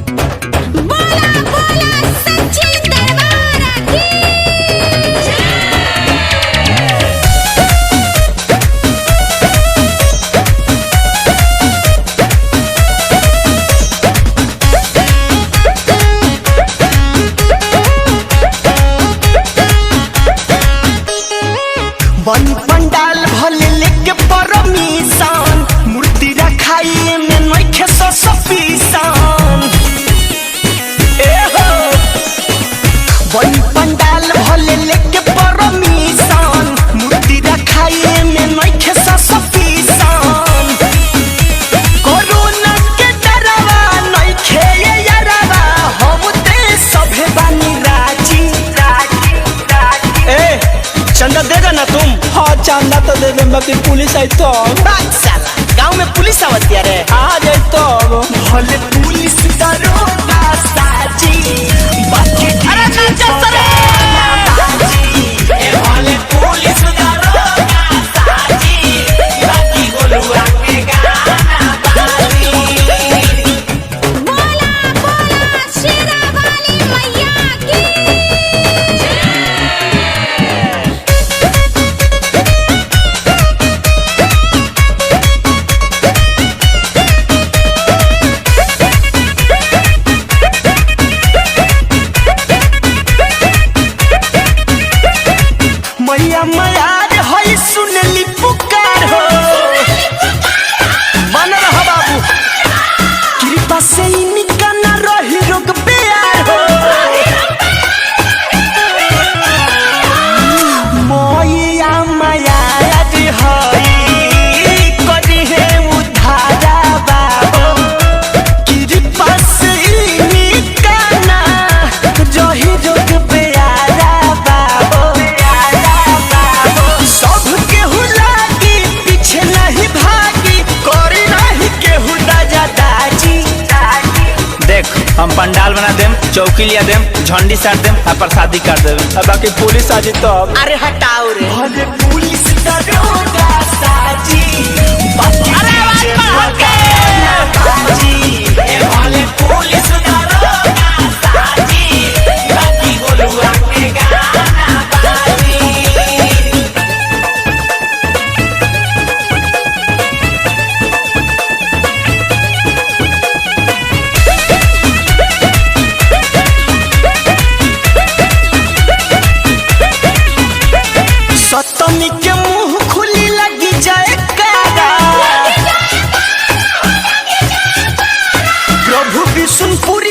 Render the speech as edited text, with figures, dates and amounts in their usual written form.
बोला बोला सच्ची दरबार की बन पंडाल भले लेके परमिशन मूर्ति रखाई में नइखे ससपीसन ए हो बन पंडाल भले लेके परमिशन मूर्ति रखाई में नइखे ससपीसन कोरोना के डरवा नइखे ये यारवा होते सभे बानी राजी ए चंदा देगा ना तुम? हाँ चंदा तो दे दें, बाकी पुलिस आई तो बात साला गाँव में पुलिस आवत यार आ जाए तो भले पुलिस दरोगा साजी बाकी अरे नाचा सरे भले पुलिस दरोगा साजी बाकी गोलुआ के गाना बाजी बोला बोला शेरा वाली मैया की मैया मैयार होई सुनली पुकार हो बन रहा बाबू कृपा से इनका न रही रोग प्यार हो मैया मैयार होई करी है उधारा बाबू कृपा से इनका न रही रोग प्यारा बाबू सब केहू लागी पीछे नहीं भागी करी नहीं केहू दाजा दाजी देख हम पंडाल बना देम, चौकी लिया देम, झंडी साट देम, प्रसादी कर देम, बाकी पुलिस आ जाए तो अरे हटाओ रे भले पुलिस दरोगा साजी बाकी अरे बाजी भले पुलिस दरोगा साजी बाकी गोलुआ के गाना बाजी सप्तमी के मुंह खुली लगी जाए कारा प्रभु विष्णुपुरी